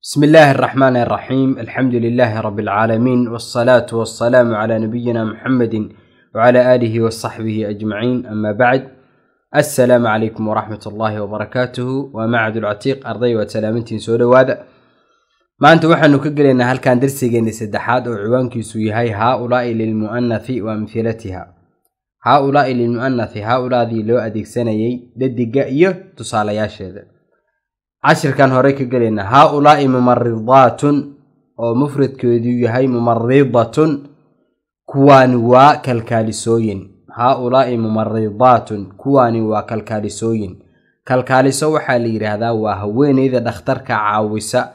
بسم الله الرحمن الرحيم. الحمد لله رب العالمين، والصلاة والسلام على نبينا محمد وعلى آله وصحبه أجمعين. أما بعد، السلام عليكم ورحمة الله وبركاته. ومعد العتيق أرضي وسلامتين سودة وهذا ما أنت وحن نكجلنا هل كان درسي جنس الدحاد وعنوان كيسوي هاي هؤلاء للمؤنث وأمثلتها. هؤلاء للمؤنث هؤلاء ذي لو أديك سنة للدقائية تصال يا شهد. عشر كان هوريك قلنا هؤلاء ممرضات أو مفرد كودي هاي ممرضة كوان وكالكاليسوين. هؤلاء ممرضات كوان وكالكاليسوين. كالكاليسو حالي هذا وهوين إذا دخترك عاوسة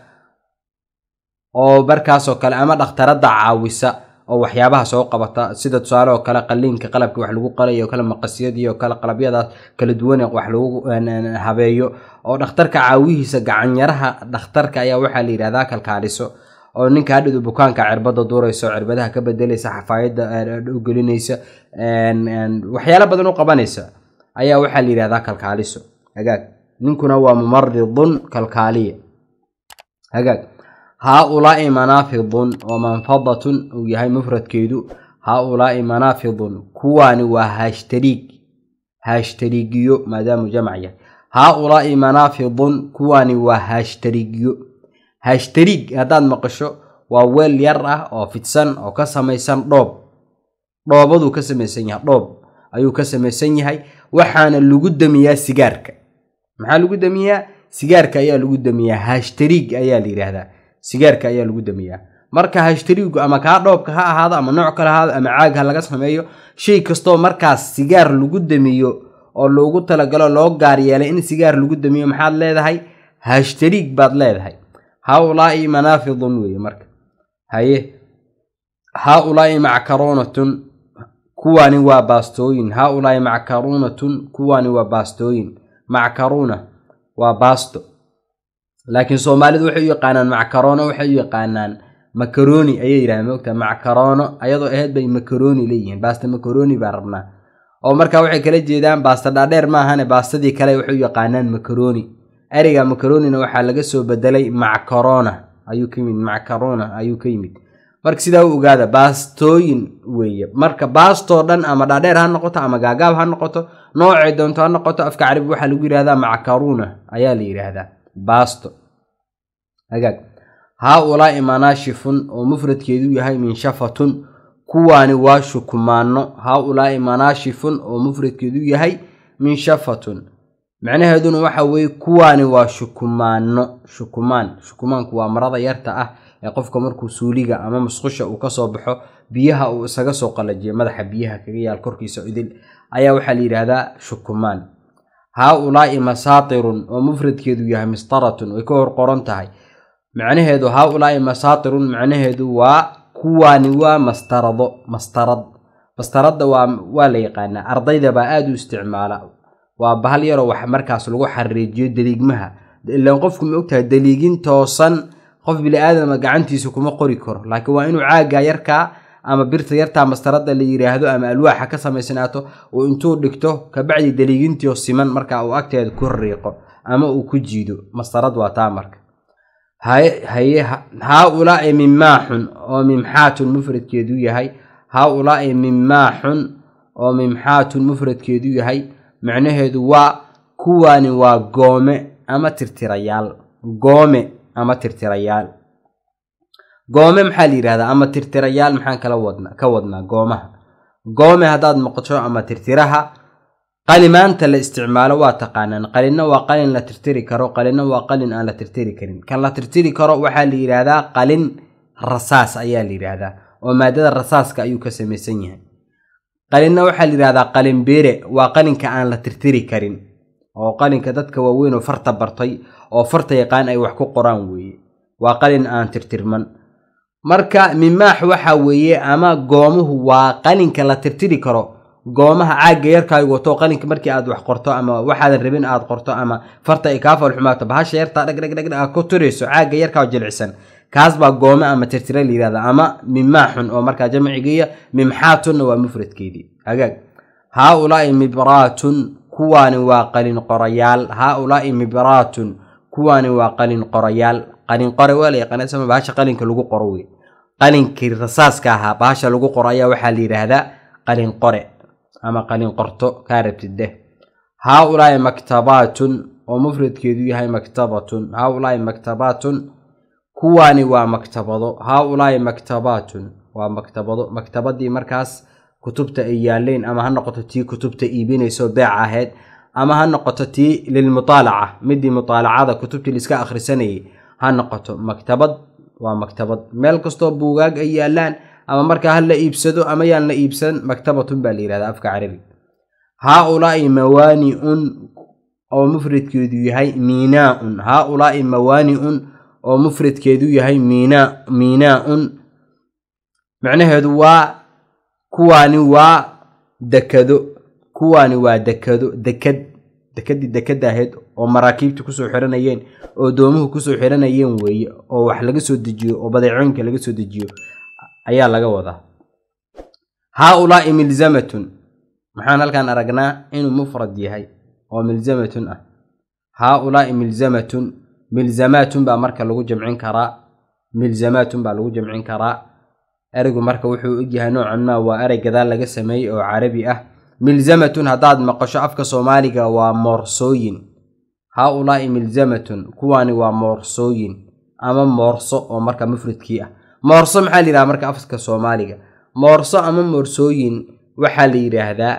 أو بركاسو كلامة دخترد عاوسة أو وحيابها سوق بطا سيدة سؤاله وكلا قلين كقلب وحلو قلي وكلا مقصيدي وكلا قلبيات كلا دواني وحلو هبايو أو دخترك عاويه سجعن يرها دخترك أي وحلي هذاك الكاليسو أو إنك هذا بكان كعربضة دورة يسوع عربضها كبدلي سحفايد وقولينيسا وحيالا بدنو قبانيسا أي وحلي هذاك الكاليسو هجاك نكون هو ممرض كالكالية هجاك هؤلاء منافض ومنفضة ويهي مفرد كيدو. هؤلاء منافض كوان هاشتريجيو مادام جمعية. هؤلاء منافض كوان وهاشتريجيو. هاشتريج هذا مقشو وويل يرى أو فتسن أو كسميسن روبضو كسميسن روب أيو كسميسن هاي وحان اللي قدامي سيجارك محل قدامي سيجارك أيا اللي قدامي هاشتريج أيا اللي هذا سيجارك أيا lagu damiyaa marka hashtarigu ama ka dhoobka ha ahaado ama nooc kale ha ama caag ha laga sameeyo shay kasto markaas sigaar lagu damiyo oo loogu tala galo loo gaar yeelay in sigaar lagu damiyo maxaad leedahay hashtarig baad leedahay. haulaa'i manafidun way marka haye haulaa'i mackaronatun kuwani waa baastooyin. haulaa'i mackaronatun kuwani waa baastooyin. mackarona waa baasto لكن سوماليد waxay yaqaanaan mackaroona waxay yaqaanaan macaroni ayay yiraahdaan moogta mackaroona ayadoo ahayd bay macaroni leeyihiin baasta macaroni baa rabnaa oo marka waxay kala jeedaan baasta dhaadheer ma ahane baastadii kale waxay yaqaanaan macaroni. eriga macaronina waxa laga soo bedelay mackaroona ayuu ka yimid mackaroona ayuu ka yimid marka sidaa u ogaada baastooyin weeye marka baasto dhan ama dhaadheer ha noqoto ama gaagaab ha noqoto noocay doonto ha noqoto afka carabi waxa lagu yiraahdaa mackaroona ayaa la yiraahdaa باستو هجاك هؤلاء مناشف ومفرد كيدو يهي من شفة كواني وشكمانو. هؤلاء مناشف ومفرد كيدو يهي من شفة معنى هدون وحوي كواني وشكمانو. شكمان كوا مرضى يرتأه يقفك مركو سوليغا أمام سخشة وكصبحه بيها وسقسو قلجي مدح بيها كريا الكركي سعودل أيا وحليل هذا شكمان. هؤلاء مساطر ومفرد كيدو يها مسطرة ويكور قرنتهاي معنى هذا هؤلاء مساطر معنى هذا وكواني مسترد ولا يقانا أرضي ذا بآدو استعمالا وبهل يروح مركز لغو حريجيو دليقمها إلا نقفكم يوقتها دليقين توصن قف بلا آدم قعنتي سكما قريكور لكن وإنو عاقا يركا أما بيرتا يرتا مسترد اللي يريهدو أما ألواحة كسميسناتو وإنتو دكتو كبعد دليجنتي والسيمان مركا أو أكتاد كوريقو أما أو كجيدو مسترد واتامرك هؤلاء مماح وممحات المفرد كيدو يهي. هؤلاء مماح وممحات المفرد كيدو يهي معناه دوا كواني وقومي أما ترتريال قومي أما ترتريال قومه محلي هذا أما ترتريال محن كودنا قومه هذا مقطع أما ترترها قلمان تلا استعماله واتقانا قلنا وقلن لا ترتري كرو قلنا وقلن لا ترتري كرين كان لا ترتري كرو وحالي هذا قلن رصاص أيالي هذا ومادة الرصاص كأيو كسميسنيه قلنا وحالي هذا قلن بيرة وقلن كأن لا ترتري كرين وقلن كدتك ووين وفرت برطي وفرت يقان أي وحكو قران وي وقلن أن ترترمن marka mimaax waxa weeye ama goomuhu waa qalinka la tirtiri karo goomaha caaga yarka ay wato qalinka markii aad wax qorto ama waxaad rabin aad qorto ama farta ay ka fal xumaata bahasha yarta dhag ku turayso caaga yarka jilcisan kaas baa gooma ama tirtira liirada ama mimaaxun oo marka jamcigiya mimxaatun waa mufradkeedii hagaag haulaa'i mibraatun kuwani waa qalin qorayaal haulaa'i mibraatun kuwani waa qalin qorayaal qalin qore waa la yaqaanaa sama bahasha qalinka lagu qoro wey qalinkii rasaaska ahaa bahasha lagu qoro ayaa waxaa la yidhaahdaa qalin qore ama qalin qorto kaa rabtide haaulaa'i maktabaatun oo mufradkeedu yahay maktabatun haaulaa'i maktabaatun kuwaani waa maktabado haaulaa'i maktabaatun waa maktabado maktabadii markaas kutubta ay yaaleen ama ha noqoto tii kutubta iibinayso beec ahayd ama ha noqoto tii lilmutaalaca midii mutaalacada kutubtii la iska akhrisanayay ha noqoto maktabad waa maktabad meel kastoo buugaag ay yaalaan ama markaa ha la iibsado ama yaan la iibsan maktabatun baa la yidhahdaa afka carabi haaulaa'i mawaani'un oo mufradkeedu yahay miinaa'un haaulaa'i mawaani'un oo mufradkeedu yahay miinaa'un macnaheedu waa kuwaani waa dekado kuwaani waa dekadii dekada ahayd oo maraakiibta kusoo xiranayeen oo doomuhu kusoo xiranayeen weeye oo wax laga soo dejiyo oo badeecooyinka laga soo dejiyo ayaa laga wadaa haaulaa'i milzamatun maxaan halkan aragnaa inuu mufrad yahay oo milzamatun ah haaulaa'i milzamaatun baa marka lagu jamcin karaa milzamaatun baa lagu jamcin karaa ereygu marka wuxuu ogyahay noocan maa waa erey gadaal laga sameeyey oo carabi ah milzamatun haddaad maqasho afka soomaaliga waa moorsooyin haaulaa'i milzamatun kuwaani waa moorsooyin ama moorso oo marka mufradkii ah moorso maxaa la yidhahdaa marka afka soomaaliga moorso ama moorsooyin waxaa la yidhaahdaa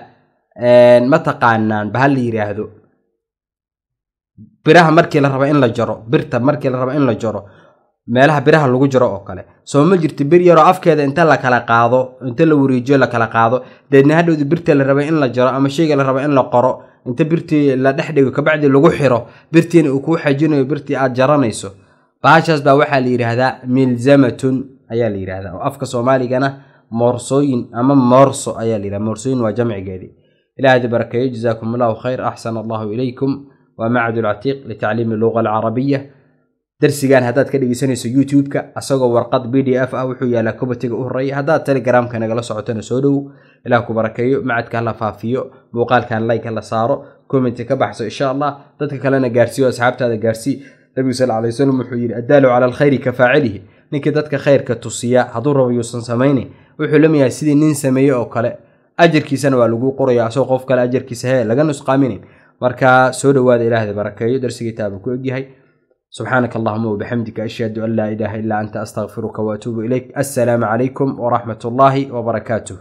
ma taqaanaan bahal la yidhaahdo biraha markii la rabo in la jaro birta markii la rabo in la jaro meelaha biraha lagu jiro oo kale soo ma jirto bir yaroo afkeeda inta la kala qaado inta la wareejiyo la kala qaado deedna hadhowda birta la rabo in la jaro ama shayga la rabo in la qoro inta birtii la dhex dhigo kabacdi lagu xiro birtiina uu kuu xajinayo birtii aad jaranayso bahashaas baa waxaa la yidhaahdaa milzamatun ayaa la yidhaahdaa oo afka soomaaligana moorsooyin ama moorso ayaa la yidhahdaa moorsooyin waa jamcigeedii ilaahay barakeeyo jazaakum allahu khayr axsana allahu ilaykum waa macad alcatiiq litacliimi luga alcarabiya darsigan haddaad ka dhegeysanayso youtube-ka asagoo warqad pdf ah wuxuu yaalaa kubatiga u horeeya haddaad telegramka nagala socotona soo dhow ilaah ku barakeeyo macadka hala faafiyo muuqaalkan like hala saaro commenti ka baxso insha allah dadka kalena gaarsiiyo asxaabtaada gaarsii nabigu sal alay wasalam wuxuu yidhi addaalu cala alkhayri ka faacilihi ninkii dadka khayrka tusiya hadduu rabo yuusan samayni wuxuu lamayahay sidii nin sameeye oo kale ajarkiisana waa lagu qoraya asagoo qof kale ajarkiisa hee laga nusqaaminin marka soo dhowaada ilaahda barakeeyo darsigii taaba ku egyahay سبحانك اللهم وبحمدك أشهد أن لا إله إلا أنت أستغفرك وأتوب إليك السلام عليكم ورحمة الله وبركاته.